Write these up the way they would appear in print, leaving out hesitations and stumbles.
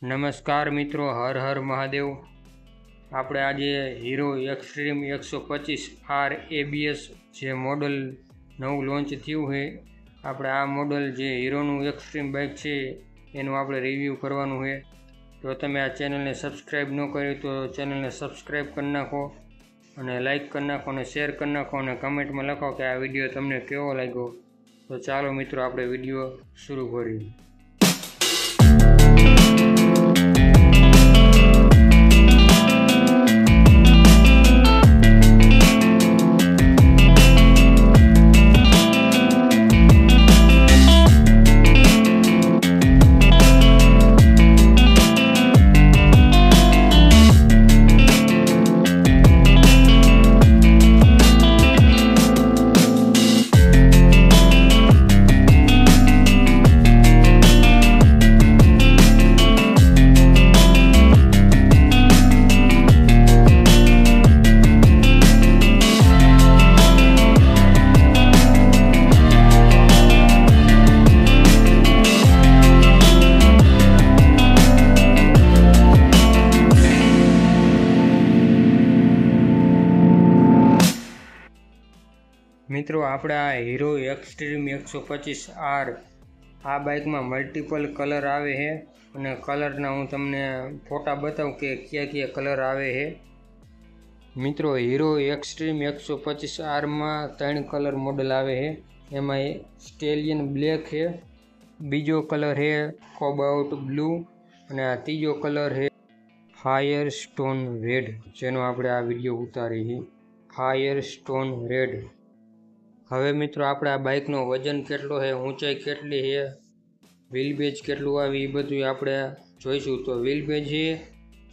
નમસ્કાર મિત્રો, હર હર મહાદેવ। આપણે આજે હીરો એક્સ્ટ્રીમ 125R ABS જે મોડલ નવું લોન્ચ થયું છે, આપણે આ મોડલ જે હીરોનું એક્સ્ટ્રીમ બાઇક છે એનું આપણે રિવ્યૂ કરવાનું છે। જો તમે આ ચેનલને સબસ્ક્રાઈબ ન કરી તો ચેનલને સબસ્ક્રાઈબ કરી નાખો અને લાઈક કરી નાખો અને શેર કરી નાખો અને કમેન્ટમાં લખો કે આ વિડીયો તમને કેવો લાગ્યો। તો ચાલો મિત્રો, આપણે વિડીયો શરૂ કરીએ। મિત્રો, આપણે આ હીરો એક્સ્ટ્રીમ 125R આ બાઇકમાં મલ્ટિપલ કલર આવે છે અને કલરના હું તમને ફોટા બતાવું કે કયા કયા કલર આવે છે। મિત્રો, હીરો એક્સ્ટ્રીમ 125Rમાં 3 કલર મોડલ આવે છે। એમાં સ્ટેલિયન બ્લેક છે, બીજો કલર છે કોબાલ્ટ બ્લુ અને આ ત્રીજો કલર છે ફાયર સ્ટોન રેડ, જેનો આપણે આ વિડીયો ઉતારી છે, ફાયર સ્ટોન રેડ। હવે મિત્રો, આપણે આ બાઇકનો વજન કેટલો છે, ઊંચાઈ કેટલી છે, વ્હીલબેજ કેટલું આવે એ બધું આપણે જોઈશું। તો વ્હીલબેજ છે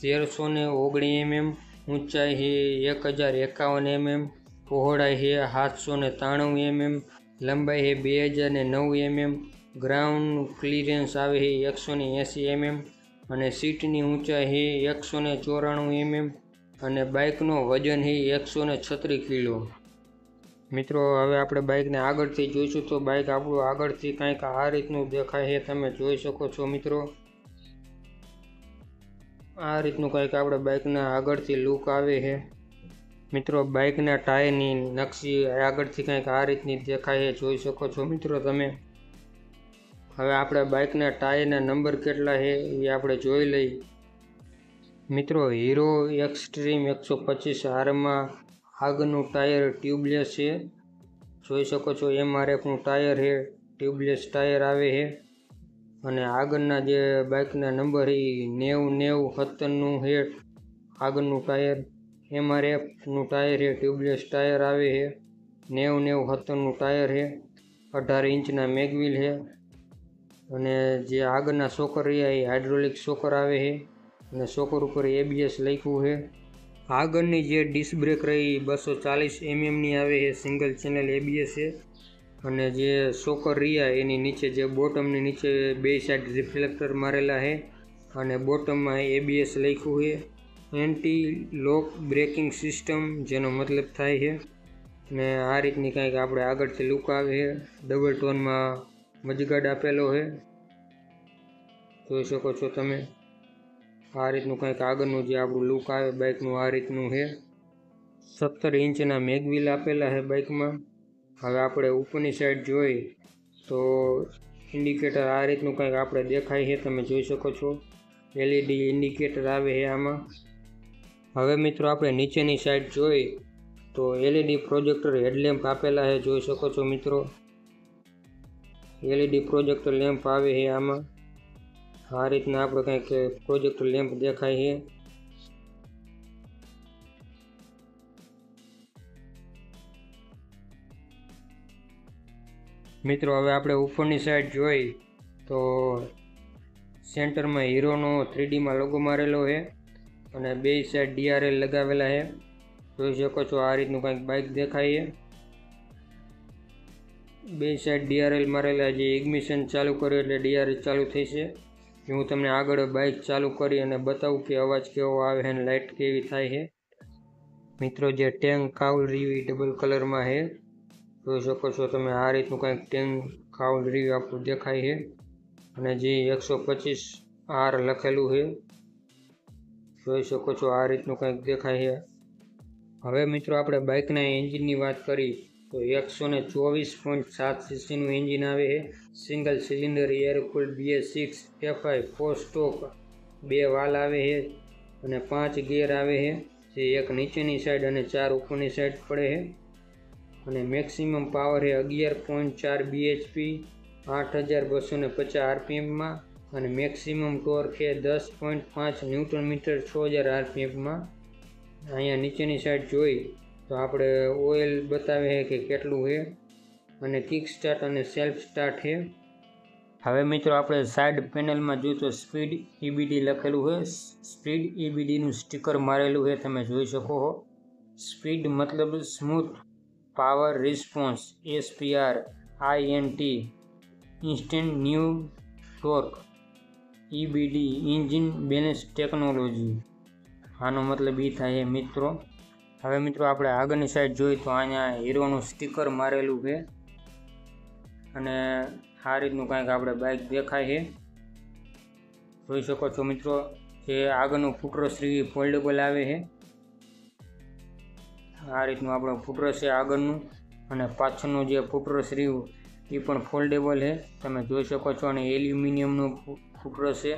1319 mm, ઊંચાઈ છે 1051 mm, પહોળાઈ છે 793 mm, લંબાઈ છે 2009 mm, ગ્રાઉન્ડ ક્લિયરન્સ આવે છે 180 mm અને સીટની ઊંચાઈ છે 194 mm અને બાઇકનો વજન છે 136 કિલો। મિત્રો, હવે આપણે બાઇકને આગળથી જોઈશું તો બાઇક આપણું આગળથી કંઈક આ રીતનું દેખાય છે, તમે જોઈ શકો છો મિત્રો। આ રીતનું કંઈક આપણે બાઇકના આગળથી લુક આવે છે। મિત્રો, બાઇકના ટાયરની નકશી આગળથી કંઈક આ રીતની દેખાય છે, જોઈ શકો છો મિત્રો તમે। હવે આપણે બાઇકના ટાયરના નંબર કેટલા છે એ આપણે જોઈ લઈ। મિત્રો, હીરો એક્સ્ટ્રીમ 125Rમાં આગળનું ટાયર ટ્યુબલેસ છે, જોઈ શકો છો। MRFનું ટાયર છે, ટ્યુબલેસ ટાયર આવે છે અને આગળના જે બાઇકના નંબર એ 90-90-17નું છે આગળનું ટાયર। MRFનું ટાયર છે, ટ્યુબલેસ ટાયર આવે છે, 90-90-17નું ટાયર છે, 18 ઇંચના મેગવ્હીલ છે અને જે આગળના શોકર રહ્યા એ હાઇડ્રોલિક શોકર આવે છે અને શોકર ઉપર ABS લખ્યું છે। આગળની જે ડિસ્ક બ્રેક રહી 240 mmની આવે છે, સિંગલ ચેનલ ABS છે અને જે શોકર રહ્યા એની નીચે જે બોટમની નીચે બે સાઈડ રિફ્લેક્ટર મારેલા છે અને બોટમમાં ABS લખ્યું છે। એન્ટી લોક બ્રેકિંગ સિસ્ટમ, જેનો મતલબ થાય છે ને આ રીતની કંઈક આપણે આગળથી લુક આવે છે। ડબલ ટોનમાં મજગાડ આપેલો છે, જોઈ શકો છો તમે। આ રીતનું કંઈક આગળનું જે આપણું લુક આવે બાઇકનું આ રીતનું છે। 17 ઇંચના મેગવ્હીલ આપેલા છે બાઇકમાં। હવે આપણે ઉપરની સાઈડ જોઈ તો ઇન્ડિકેટર આ રીતનું કંઈક આપણે દેખાય છે, તમે જોઈ શકો છો। LED ઇન્ડિકેટર આવે છે આમાં। હવે મિત્રો, આપણે નીચેની સાઈડ જોઈ તો LED પ્રોજેક્ટર હેડલેમ્પ આપેલા છે, જોઈ શકો છો મિત્રો। LED પ્રોજેક્ટર લેમ્પ આવે છે આમાં। આ રીતના આપણે કંઈક પ્રોજેક્ટર લેમ્પ દેખાય છે। મિત્રો, હવે આપણે ઉપરની સાઈડ જોઈ તો સેન્ટરમાં હીરોનો 3Dમાં લોગો મારેલો છે અને બે સાઈડ DRL લગાવેલા છે, જોઈ શકો છો। આ રીતનું કંઈક બાઇક દેખાય છે, બે સાઈડ DRL મારેલા। જે ઇગ્નિશન ચાલુ કર્યો એટલે DRL ચાલુ થશે। હું તમને આગળ બાઇક ચાલુ કરી અને બતાવું કે અવાજ કેવો આવે છે અને લાઇટ કેવી થાય છે। મિત્રો, જે ટેંગ કાઉલ રીવી ડબલ કલરમાં છે, જોઈ શકો છો તમે। આ રીતનું કંઈક ટેંગ કાઉલ રીવી આપણું દેખાય છે અને જે 125 આર લખેલું છે, જોઈ શકો છો આ રીતનું કંઈક દેખાય છે। હવે મિત્રો આપણે બાઇકના એન્જિનની વાત કરી તો 124.7 સીસીનું એન્જિન આવે છે। Single cylinder air cooled BS6 FI 4 stock, 2 વાલ આવે છે અને 5 ગિયર આવે છે, જે એક નીચેની સાઈડ અને 4 ઉપરની સાઈડ પડે છે અને મેક્સિમમ પાવર છે 11.4 bhp 8250 RPMમાં અને મેક્સિમમ ટોર્ક છે 10.5 ન્યૂટન મીટર 6000 RPMમાં। અહીંયા નીચેની સાઈડ જોઈ તો આપણે ઓઇલ બતાવે છે કે કેટલું છે અને કિક સ્ટાર્ટ અને સેલ્ફ સ્ટાર્ટ છે। હવે મિત્રો આપણે સાઈડ પેનલમાં જોઈએ તો સ્પીડ EBD લખેલું છે, સ્પીડ EBDનું સ્ટીકર મારેલું છે, તમે જોઈ શકો છો। સ્પીડ મતલબ smooth power response SPR INT instant new torque EBD engine balance technology, આનો મતલબ એ થાય મિત્રો। હવે મિત્રો આપણે આગળની સાઈડ જોઈએ તો અહીંયા હીરોનું સ્ટીકર મારેલું છે અને આ રીતનું કાંઈક આપણે બાઇક દેખાય છે, જોઈ શકો છો મિત્રો। જે આગળનું ફૂટરસ ફોલ્ડેબલ આવે છે, આ રીતનું આપણું ફૂટરસ છે આગળનું અને પાછળનું જે ફૂટરસ રહ્યું એ પણ ફોલ્ડેબલ છે, તમે જોઈ શકો છો। અને એલ્યુમિનિયમનું ફૂટરસ છે,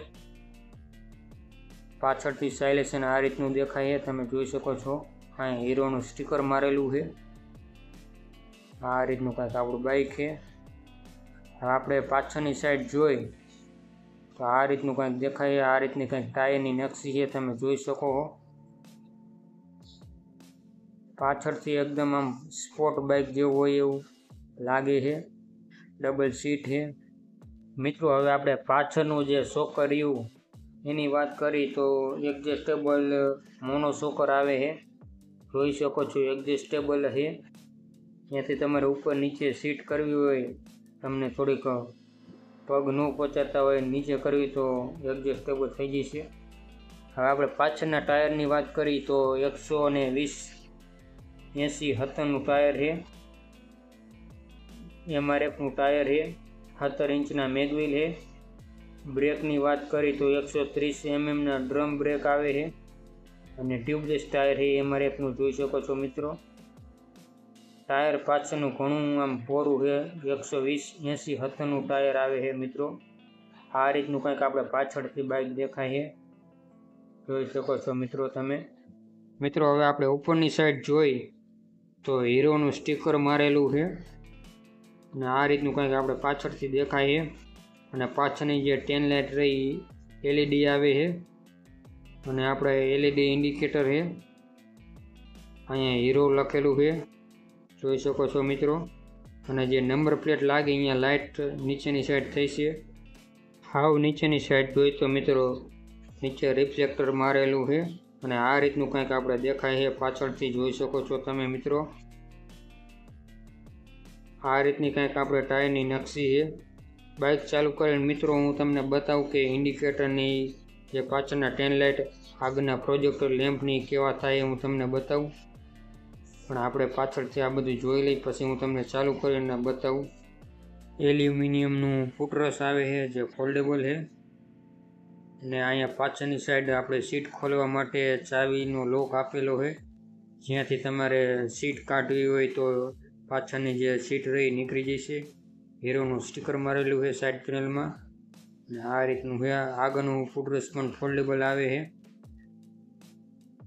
પાછળથી સાઇલેન્સર આ રીતનું દેખાય છે, તમે જોઈ શકો છો। અહીં હીરોનું સ્ટીકર મારેલું છે, આ રીતનું કાંઈક આપણું બાઇક છે। હવે આપણે પાછળની સાઈડ જોઈ તો આ રીતનું કંઈક દેખાય, આ રીતની કંઈક ટાયરની નકશી છે, તમે જોઈ શકો છો। પાછળથી એકદમ આમ સ્પોર્ટ બાઇક જેવું હોય એવું લાગે છે, ડબલ સીટ છે મિત્રો। હવે આપણે પાછળનું જે શોકર રહ્યું એની વાત કરી તો એડજસ્ટેબલ મોનો શોકર આવે છે, જોઈ શકો છો એડજસ્ટેબલ છે। ત્યાંથી તમારે ઉપર નીચે સીટ કરવી હોય, તમને થોડીક પગ ન પહોંચાડતા હોય નીચે કરવી તો એડજસ્ટેબલ થઈ જશે। હવે આપણે પાછળના ટાયરની વાત કરી તો 120/80/70નું ટાયર છે, MRFનું ટાયર છે, 17 ઇંચના મેગવિલ છે। બ્રેકની વાત કરી તો 130 mm ડ્રમ બ્રેક આવે છે અને ટ્યુબલેસ ટાયર છે MRFનું, જોઈ શકો છો મિત્રો। ટાયર પાછળનું ઘણું આમ પહોળું છે, 120/80/70નું ટાયર આવે છે મિત્રો। આ રીતનું કંઈક આપણે પાછળથી બાઇક દેખાય છે, જોઈ શકો છો મિત્રો તમે। મિત્રો હવે આપણે ઉપરની સાઈડ જોઈ તો હીરોનું સ્ટીકર મારેલું છે અને આ રીતનું કંઈક આપણે પાછળથી દેખાય છે અને પાછળની જે ટેન લાઇટ રહી LED આવે છે અને આપણે LED ઇન્ડિકેટર છે, અહીંયા હીરો લખેલું છે, જોઈ શકો છો મિત્રો। અને જે નંબર પ્લેટ લાગે અહીંયા લાઇટ નીચેની સાઈડ થઈ છે, હાવ નીચેની સાઈડ જોઈ તો મિત્રો નીચે રિફ્લેક્ટર મારેલું છે અને આ રીતનું કંઈક આપણે દેખાય છે પાછળથી, જોઈ શકો છો તમે મિત્રો। આ રીતની કંઈક આપણે ટાયરની નકશી છે। બાઇક ચાલુ કરીને મિત્રો હું તમને બતાવું કે ઇન્ડિકેટરની જે પાછળના ટેન લાઇટ આગળના પ્રોજેક્ટર લેમ્પની કેવા થાય હું તમને બતાવું, પણ આપણે પાછળથી આ બધું જોઈ લઈ પછી હું તમને ચાલુ કરીને બતાવું। એલ્યુમિનિયમનું ફૂટરસ આવે છે જે ફોલ્ડેબલ છે અને અહીંયા પાછળની સાઈડ આપણે સીટ ખોલવા માટે ચાવીનો લોક આપેલો છે, જ્યાંથી તમારે સીટ કાઢવી હોય તો પાછળની જે સીટ રહી નીકળી જશે। હીરોનું સ્ટીકર મારેલું છે સાઈડ પેનલમાં અને આ રીતનું છે। આગળનું ફૂટરસ પણ ફોલ્ડેબલ આવે છે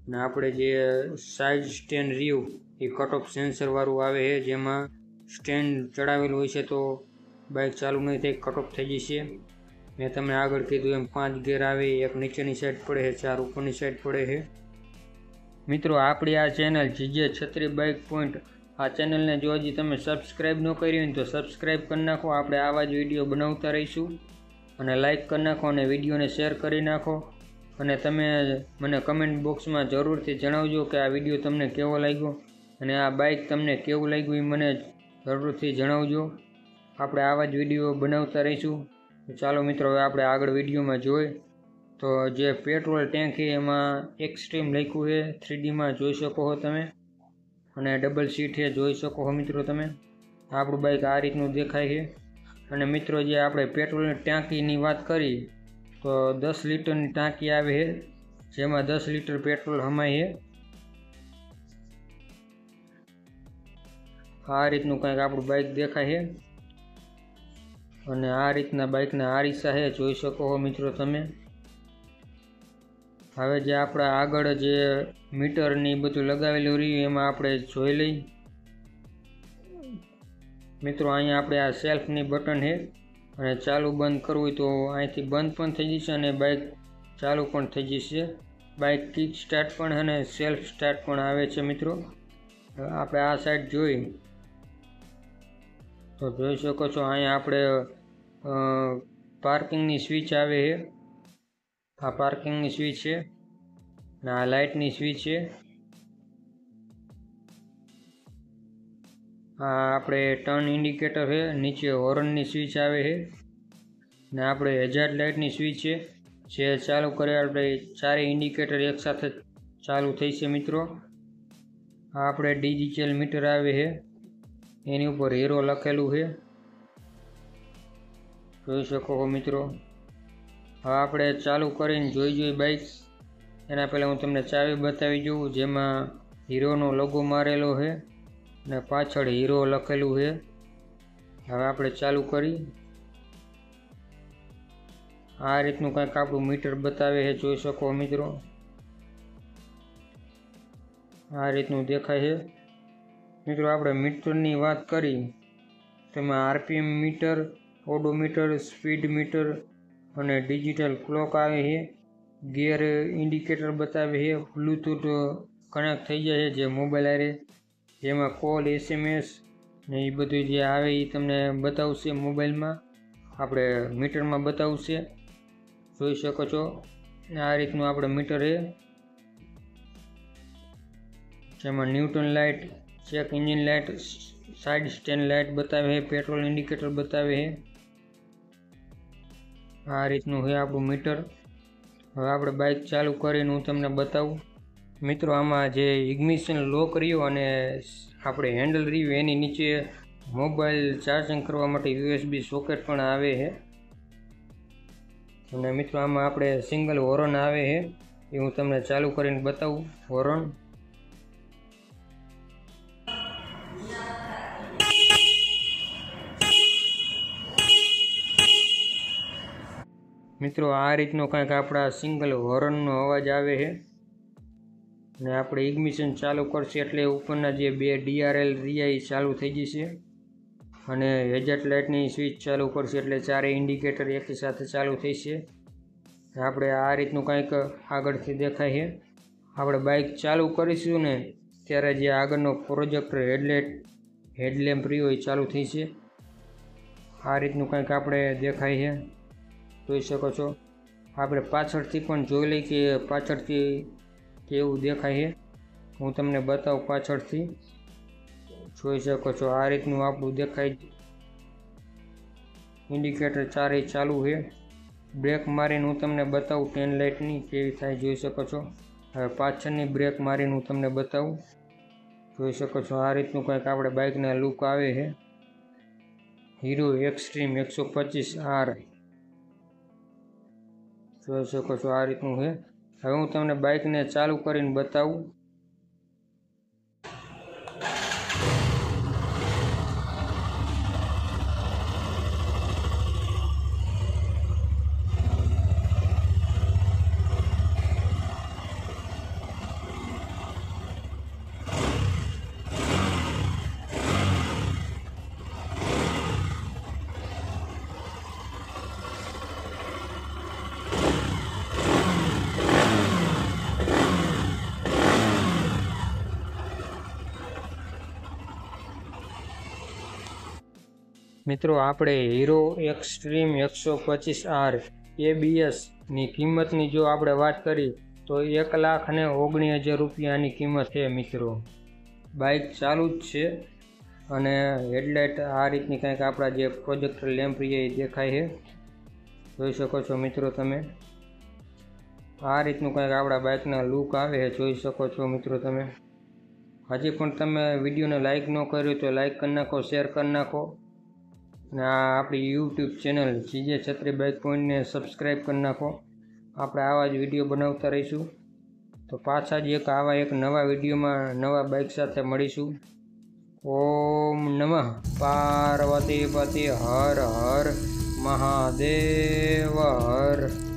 અને આપણે જે સાઇડ સ્ટેન્ડ રહ્યું એ કટ ઓફ સેન્સર વાળું આવે છે, જેમાં સ્ટેન્ડ ચડાવેલું હોય છે તો બાઇક ચાલુ નહીં થાય, કટ ઓફ થઈ જશે। મેં તમને આગળ કીધું એમ 5 ગિયર આવે, એક નીચેની સાઈડ પડે છે, 4 ઉપરની સાઈડ પડે છે। મિત્રો આપણી આ ચેનલ GJ છત્રી બાઇક પોઈન્ટ, આ ચેનલને જો હજી તમે સબસ્ક્રાઈબ ન કરી હોય તો સબસ્ક્રાઈબ કરી નાખો, આપણે આવા જ વિડીયો બનાવતા રહીશું અને લાઇક કરી નાખો અને વિડીયોને શેર કરી નાખો અને તમે મને કમેન્ટ બોક્સમાં જરૂરથી જણાવજો કે આ વિડીયો તમને કેવો લાગ્યો અને આ બાઇક તમને કેવું લાગ્યું એ મને જરૂરથી જણાવજો, આપણે આવા જ વિડીયો બનાવતા રહીશું। ચાલો મિત્રો હવે આપણે આગળ વિડીયોમાં જોઈએ તો જે પેટ્રોલ ટેન્ક છે એમાં એક્સ્ટ્રીમ લખ્યું છે 3Dમાં જોઈ શકો છો તમે અને ડબલ સીટ છે, જોઈ શકો છો મિત્રો તમે। આપણું બાઇક આ રીતનું દેખાય છે અને મિત્રો જે આપણે પેટ્રોલની ટાંકીની વાત કરી તો 10 લીટરની ટાંકી આવે છે, જેમાં 10 લીટર પેટ્રોલ હમાય છે। આ રીતનું કંઈક આપણું બાઇક દેખાય છે અને આ રીતના બાઇકના આરીસા છે, જોઈ શકો છો મિત્રો તમે। હવે જે આપણા આગળ જે મીટરની બધું લગાવેલું રહ્યું એમાં આપણે જોઈ લઈ મિત્રો। અહીંયા આપણે આ સેલ્ફની બટન છે અને ચાલુ બંધ કરવું હોય તો અહીંથી બંધ પણ થઈ જશે અને બાઇક ચાલુ પણ થઈ જશે। બાઇક કિક સ્ટાર્ટ પણ અને સેલ્ફ સ્ટાર્ટ પણ આવે છે મિત્રો। આપણે આ સાઈડ જોઈ તો જોઈ શકો છો અહીંયા આપણે પાર્કિંગની સ્વિચ આવે છે। આ પાર્કિંગની સ્વિચ છે અને આ લાઇટની સ્વિચ છે। આ આપણે ટર્ન ઇન્ડિકેટર છે, નીચે હોર્નની સ્વિચ આવે છે ને આપણે હેઝાર્ડ લાઇટની સ્વિચ છે, જે ચાલુ કરે આપણે ચારેય ઇન્ડિકેટર એકસાથે ચાલુ થઈ છે મિત્રો। આ આપણે ડિજિટલ મીટર આવે છે, એની ઉપર હીરો લખેલું છે, જોઈ શકો છો મિત્રો। હવે આપણે ચાલુ કરીને જોઈ બાઇક। એના પહેલાં હું તમને ચાવી બતાવી દઉં, જેમાં હીરોનો લોગો મારેલો છે ને પાછળ હીરો લખેલું છે। હવે આપણે ચાલુ કરી, આ રીતનું કંઈક આપણું મીટર બતાવે છે, જોઈ શકો મિત્રો। આ રીતનું દેખાય છે મિત્રો। આપણે મીટરની વાત કરી તેમાં RPM meter, odometer, speed meter અને ડિજિટલ ક્લોક આવે છે। ગિયર ઇન્ડિકેટર બતાવે છે, બ્લૂટૂથ કનેક્ટ થઈ જાય છે જે મોબાઈલ આરે, જેમાં કોલ, SMS ને એ બધું જે આવે એ તમને બતાવશે મોબાઈલમાં, આપણે મીટરમાં બતાવશે, જોઈ શકો છો। આ રીતનું આપણે મીટર છે, જેમાં newton light, check engine light, side stand light બતાવે છે, પેટ્રોલ ઇન્ડિકેટર બતાવે છે। આ રીતનું છે આપણું મીટર। હવે આપણે બાઇક ચાલુ કરીને હું તમને બતાવું મિત્રો। આમાં જે ઇગ્નિશન લોક રહ્યું અને આપણે હેન્ડલ રહ્યું એની નીચે મોબાઈલ ચાર્જિંગ કરવા માટે USB સોકેટ પણ આવે છે અને મિત્રો આમાં આપણે સિંગલ હોર્ન આવે છે, એ હું તમને ચાલુ કરીને બતાવું હોર્ન। મિત્રો આ રીતનો કંઈક આપણા સિંગલ હોર્નનો અવાજ આવે છે ને આપણે ઇગ્નિશન ચાલુ કરશે એટલે ઉપરના જે બે DRL રહ્યા એ ચાલુ થઈ જશે અને હેઝાર્ડ લાઇટની સ્વિચ ચાલુ કરશે એટલે ચારે ઇન્ડિકેટર એકી સાથે ચાલુ થશે। આપણે આ રીતનું કંઈક આગળથી દેખાય છે। આપણે બાઇક ચાલુ કરીશું ને ત્યારે જે આગળનો પ્રોજેક્ટર હેડલેમ્પ રહ્યો એ ચાલુ થશે। આ રીતનું કંઈક આપણે દેખાય છે, જોઈ શકો છો। આપણે પાછળથી પણ જોઈ લઈ કે પાછળથી કેવું દેખાય છે, હું તમને બતાવું પાછળથી, જોઈ શકો છો। આ રીતનું આપણું દેખાય, ઇન્ડિકેટર ચારેય ચાલુ છે। બ્રેક મારીને હું તમને બતાવું ટેન લાઇટની કેવી થાય, જોઈ શકો છો। હવે પાછળની બ્રેક મારીને હું તમને બતાવું, જોઈ શકો છો। આ રીતનું કંઈક આપણે બાઇકના લુક આવે છે। હીરો એક્સ્ટ્રીમ 125R, જોઈ શકો છો। આ રીતનું છે। હવે હું તમને બાઇકને ચાલુ કરીને બતાવું। મિત્રો આપણે હીરો એક્સ્ટ્રીમ 125R ABSની કિંમતની જો આપણે વાત કરી તો 1,19,000 રૂપિયાની કિંમત છે મિત્રો। બાઇક ચાલુ જ છે અને હેડલાઇટ આ રીતની કંઈક આપણા જે પ્રોજેક્ટર લેમ્પ એ દેખાય છે, જોઈ શકો છો મિત્રો તમે। આ રીતનું કંઈક આપણા બાઇકના લુક આવે છે, જોઈ શકો છો મિત્રો તમે। હજી પણ તમે વિડીયોને લાઇક ન કર્યું તો લાઇક કરી નાખો, શેર કરી નાખો અને આ આપણી યુટ્યુબ ચેનલ જીજે છત્રી બાઇક પોઈન્ટને સબસ્ક્રાઈબ કરી નાખો. આપણે આવા જ વિડીયો બનાવતા રહીશું. તો પાછા જ આવા એક નવા વિડીયોમાં નવા બાઇક સાથે મળીશું. ઓમ નમઃ પાર્વતી પતિ હર હર મહાદેવ હર.